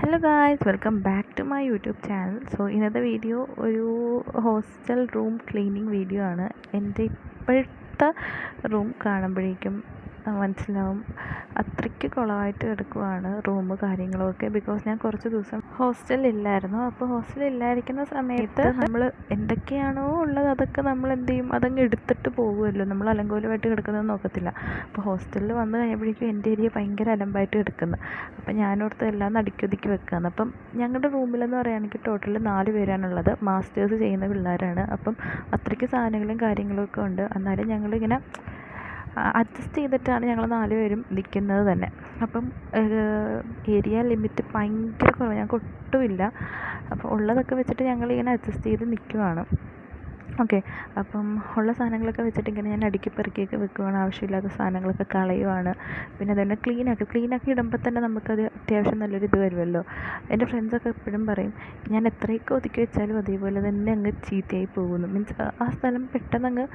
Hello guys, welcome back to my YouTube channel. So ഇന്നത്തെ video ഒരു hostel room cleaning video ആണ്. എൻ്റെ ഇപ്പോഴത്തെ റൂം കാണുമ്പോഴേക്കും മനസ്സിലാവും അത്രയ്ക്ക് കുളമായിട്ട് കിടക്കുവാണ് റൂം കാര്യങ്ങളൊക്കെ. ബിക്കോസ് ഞാൻ കുറച്ച് ദിവസം ഹോസ്റ്റലില്ലായിരുന്നു. അപ്പോൾ ഹോസ്റ്റലില്ലായിരിക്കുന്ന സമയത്ത് നമ്മൾ എന്തൊക്കെയാണോ ഉള്ളത് അതൊക്കെ നമ്മൾ എന്ത് ചെയ്യും, അതങ്ങ് എടുത്തിട്ട് പോകുമല്ലോ. നമ്മൾ അലങ്കോലമായിട്ട് കിടക്കുന്നത് നോക്കത്തില്ല. അപ്പോൾ ഹോസ്റ്റലിൽ വന്ന് കഴിയുമ്പോഴേക്കും എൻ്റെ ഏരിയ ഭയങ്കര അലമ്പായിട്ട് കിടക്കുന്നത്. അപ്പം ഞാനോർത്ത് എല്ലാം നടുക്കൊതുക്കി വെക്കുകയാണ്. അപ്പം ഞങ്ങളുടെ റൂമിലെന്ന് പറയുകയാണെങ്കിൽ ടോട്ടൽ 4 പേരാണുള്ളത്. മാസ്റ്റേഴ്സ് ചെയ്യുന്ന പിള്ളേരാണ്. അപ്പം അത്രയ്ക്ക് സാധനങ്ങളും കാര്യങ്ങളൊക്കെ ഉണ്ട്. എന്നാലും ഞങ്ങളിങ്ങനെ അഡ്ജസ്റ്റ് ചെയ്തിട്ടാണ് ഞങ്ങൾ 4 പേരും നിൽക്കുന്നത് തന്നെ. അപ്പം ഏരിയ ലിമിറ്റ് ഭയങ്കര കുറവ്, ഞങ്ങൾക്ക് ഒട്ടുമില്ല. അപ്പോൾ ഉള്ളതൊക്കെ വെച്ചിട്ട് ഞങ്ങളിങ്ങനെ അഡ്ജസ്റ്റ് ചെയ്ത് നിൽക്കുവാണ്. ഓക്കെ, അപ്പം ഉള്ള സാധനങ്ങളൊക്കെ വെച്ചിട്ട് ഇങ്ങനെ ഞാൻ അടുക്കി പെറുക്കിയൊക്കെ വെക്കുവാണ്. ആവശ്യമില്ലാത്ത സാധനങ്ങളൊക്കെ കളയുവാണ്. പിന്നെ അതുതന്നെ ക്ലീനാക്കി ഇടുമ്പോൾ തന്നെ നമുക്കത് അത്യാവശ്യം നല്ലൊരു ഇത് വരുമല്ലോ. എൻ്റെ ഫ്രണ്ട്സൊക്കെ എപ്പോഴും പറയും, ഞാൻ എത്രയൊക്കെ ഒതുക്കി വെച്ചാലും അതേപോലെ തന്നെ അങ്ങ് ചീത്തയായി പോകുന്നു. മീൻസ് ആ സ്ഥലം പെട്ടെന്ന് അങ്ങ്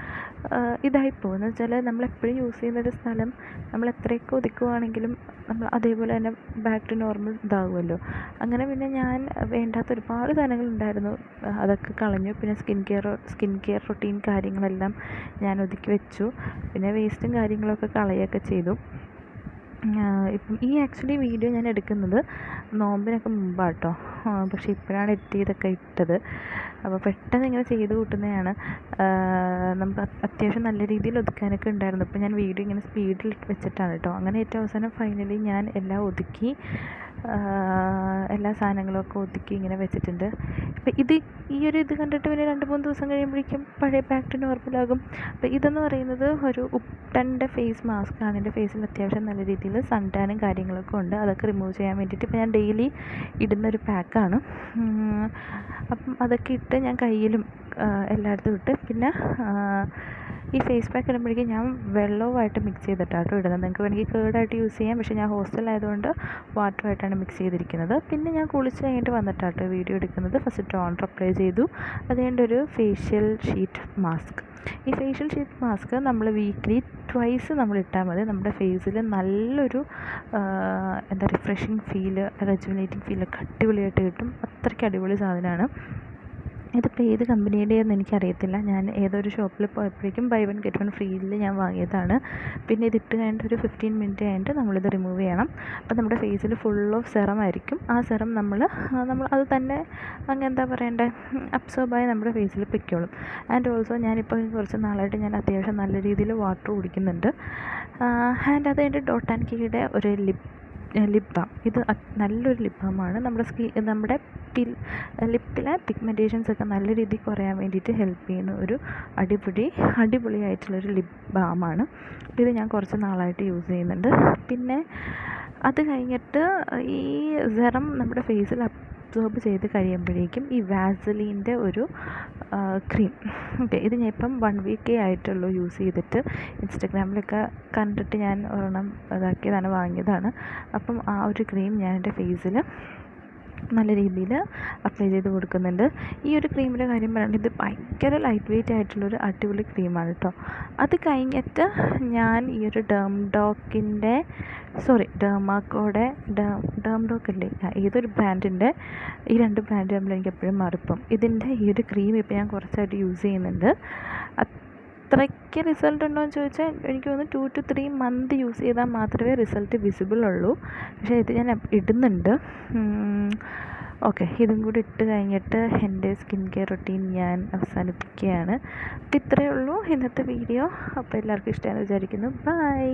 ഇതായി പോകും. എന്ന് വെച്ചാൽ നമ്മളെപ്പോഴും യൂസ് ചെയ്യുന്നൊരു സ്ഥലം നമ്മൾ എത്രയൊക്കെ ഒതുക്കുവാണെങ്കിലും നമ്മൾ അതേപോലെ തന്നെ ബാക്ക് ടു നോർമൽ ഇതാകുമല്ലോ. അങ്ങനെ പിന്നെ ഞാൻ വേണ്ടാത്ത ഒരുപാട് സാധനങ്ങളുണ്ടായിരുന്നു, അതൊക്കെ കളഞ്ഞു. പിന്നെ സ്കിൻ കെയർ റൊട്ടീൻ കാര്യങ്ങളെല്ലാം ഞാൻ ഒതുക്കി വെച്ചു. പിന്നെ വേസ്റ്റും കാര്യങ്ങളൊക്കെ കളയുകയൊക്കെ ചെയ്തു. ഇപ്പം ഈ ആക്ച്വലി വീഡിയോ ഞാൻ എടുക്കുന്നത് നോമ്പിനൊക്കെ മുമ്പാണ് കേട്ടോ. പക്ഷേ ഇപ്പോഴാണ് എഡിറ്റ് ചെയ്തൊക്കെ ഇട്ടത്. അപ്പോൾ പെട്ടെന്ന് ഇങ്ങനെ ചെയ്ത് കൂട്ടുന്നതാണ്. നമുക്ക് അത്യാവശ്യം നല്ല രീതിയിൽ ഒതുക്കാനൊക്കെ ഉണ്ടായിരുന്നു. ഇപ്പോൾ ഞാൻ വീഡിയോ ഇങ്ങനെ സ്പീഡിൽ വെച്ചിട്ടാണ് കേട്ടോ. അങ്ങനെ ഏറ്റവും അവസാനം ഫൈനലി ഞാൻ എല്ലാം ഒതുക്കി, എല്ലാ സാധനങ്ങളൊക്കെ ഒതുക്കി ഇങ്ങനെ വെച്ചിട്ടുണ്ട്. ഇപ്പം ഈ ഒരു ഇത് കണ്ടിട്ട് പിന്നെ 2-3 ദിവസം കഴിയുമ്പോഴേക്കും പഴയ ബാക്ക് ടു നോർമലാകും. അപ്പോൾ ഇതെന്ന് പറയുന്നത് ഒരു ഉപ്ടൻ്റെ ഫേസ് മാസ്ക് ആണ്. എൻ്റെ ഫേസിൽ അത്യാവശ്യം നല്ല രീതിയിൽ സൺ ടാനും കാര്യങ്ങളൊക്കെ ഉണ്ട്. അതൊക്കെ റിമൂവ് ചെയ്യാൻ വേണ്ടിയിട്ട് ഇപ്പോൾ ഞാൻ ഡെയിലി ഇടുന്നൊരു പാക്കാണ്. അപ്പം അതൊക്കെ ഇട്ട് ഞാൻ കയ്യിലും എല്ലായിടത്തും ഇട്ട്, പിന്നെ ഈ ഫേസ് പാക്ക് ഇടുമ്പോഴേക്കും ഞാൻ വെള്ളവുമായിട്ട് മിക്സ് ചെയ്തിട്ടാട്ടോ ഇടുന്നത്. നിങ്ങൾക്ക് വേണമെങ്കിൽ കേർഡായിട്ട് യൂസ് ചെയ്യാം, പക്ഷേ ഞാൻ ഹോസ്റ്റലായതുകൊണ്ട് വാട്ടറുമായിട്ടാണ് മിക്സ് ചെയ്തിരിക്കുന്നത്. പിന്നെ ഞാൻ കുളിച്ച് കഴിഞ്ഞിട്ട് വന്നിട്ടാട്ടോ വീഡിയോ എടുക്കുന്നത്. ഫസ്റ്റ് ടോണർ അപ്ലൈ ചെയ്തു, അത് കഴിഞ്ഞിട്ടൊരു ഫേഷ്യൽ ഷീറ്റ് മാസ്ക്. ഈ ഫേഷ്യൽ ഷീറ്റ് മാസ്ക് നമ്മൾ വീക്ക്ലി ട്വൈസ് നമ്മൾ ഇട്ടാൽ മതി. നമ്മുടെ ഫേസിൽ നല്ലൊരു റിഫ്രഷിങ് ഫീല്, റെജുവിനേറ്റിംഗ് ഫീലൊക്കെ അടിപൊളിയായിട്ട് കിട്ടും. അത്രയ്ക്ക് അടിപൊളി സാധനമാണ്. ഇതിപ്പോൾ ഏത് കമ്പനിയുടെയെന്ന് എനിക്കറിയത്തില്ല. ഞാൻ ഏതൊരു ഷോപ്പിൽ പോയപ്പോഴേക്കും ബൈ 1 ഗെറ്റ് 1 ഫ്രീയിൽ ഞാൻ വാങ്ങിയതാണ്. പിന്നെ ഇതിട്ട് കഴിഞ്ഞിട്ട് ഒരു 15 മിനിറ്റ് കഴിഞ്ഞിട്ട് നമ്മളിത് റിമൂവ് ചെയ്യണം. അപ്പോൾ നമ്മുടെ ഫേസിൽ ഫുൾ ഓഫ് സെറം ആയിരിക്കും. ആ സെറം നമ്മൾ അത് തന്നെ അങ്ങ് എന്താ പറയണ്ടേ, അബ്സോർബായി നമ്മുടെ ഫേസിൽ പൊയ്ക്കോളും. ആൻഡ് ഓൾസോ ഞാനിപ്പോൾ കുറച്ച് നാളായിട്ട് ഞാൻ അത്യാവശ്യം നല്ല രീതിയിൽ വാട്ടർ കുടിക്കുന്നുണ്ട്. ആൻഡ് അത് കഴിഞ്ഞിട്ട് ഡോട്ട് ആൻഡ് കീയുടെ ഒരു ലിപ് ബാം. ഇത് നല്ലൊരു ലിപ് ബാമാണ്. നമ്മുടെ ലിപ്പിലെ പിഗ്മെൻറ്റേഷൻസൊക്കെ നല്ല രീതിയിൽ കുറയാൻ വേണ്ടിയിട്ട് ഹെൽപ്പ് ചെയ്യുന്ന ഒരു അടിപൊളിയായിട്ടുള്ളൊരു ലിപ് ബാമാണ്. ഇത് ഞാൻ കുറച്ച് നാളായിട്ട് യൂസ് ചെയ്യുന്നുണ്ട്. പിന്നെ അത് കഴിഞ്ഞിട്ട് ഈ സെറം നമ്മുടെ ഫേസിൽ അബ്സോർബ് ചെയ്ത് കഴിയുമ്പോഴേക്കും ഈ വാസലീൻ്റെ ഒരു ക്രീം. ഓക്കെ, ഇത് ഞാൻ ഇപ്പം 1 വീക്കേ ആയിട്ടുള്ളൂ യൂസ് ചെയ്തിട്ട്. ഇൻസ്റ്റഗ്രാമിലൊക്കെ കണ്ടിട്ട് ഞാൻ ഒരെണ്ണം വാങ്ങിയതാണ്. അപ്പം ആ ഒരു ക്രീം ഞാൻ എൻ്റെ ഫേസിൽ നല്ല രീതിയിൽ അപ്ലൈ ചെയ്ത് കൊടുക്കുന്നുണ്ട്. ഈ ഒരു ക്രീമിൻ്റെ കാര്യം പറയുന്നത്, ഇത് ഭയങ്കര ലൈറ്റ് വെയ്റ്റ് ആയിട്ടുള്ളൊരു അടിപൊളി ക്രീമാണ് കേട്ടോ. അത് കഴിഞ്ഞിട്ട് ഞാൻ ഈ ഒരു ഡേംഡോക്കല്ലേ, ഏതൊരു ബ്രാൻഡിൻ്റെ, ഈ 2 ബ്രാൻഡ് തമ്മിൽ എനിക്ക് എപ്പോഴും മാറിപ്പം. ഇതിൻ്റെ ഈ ഒരു ക്രീം ഇപ്പോൾ ഞാൻ കുറച്ചായിട്ട് യൂസ് ചെയ്യുന്നുണ്ട്. അത്രയ്ക്ക് റിസൾട്ട് ഉണ്ടോ എന്ന് ചോദിച്ചാൽ എനിക്ക് തോന്നുന്നു 2 to 3 മന്ത് യൂസ് ചെയ്താൽ മാത്രമേ റിസൾട്ട് വിസിബിൾ ഉള്ളൂ. പക്ഷേ ഇത് ഞാൻ ഇടുന്നുണ്ട്. ഓക്കെ, ഇതും കൂടി ഇട്ട് കഴിഞ്ഞിട്ട് എൻ്റെ സ്കിൻ കെയർ റൊട്ടീൻ ഞാൻ അവസാനിപ്പിക്കുകയാണ്. അപ്പോൾ ഇത്രയേ ഉള്ളൂ ഇന്നത്തെ വീഡിയോ. അപ്പോൾ എല്ലാവർക്കും ഇഷ്ടമാണെന്ന് വിചാരിക്കുന്നു. ബൈ.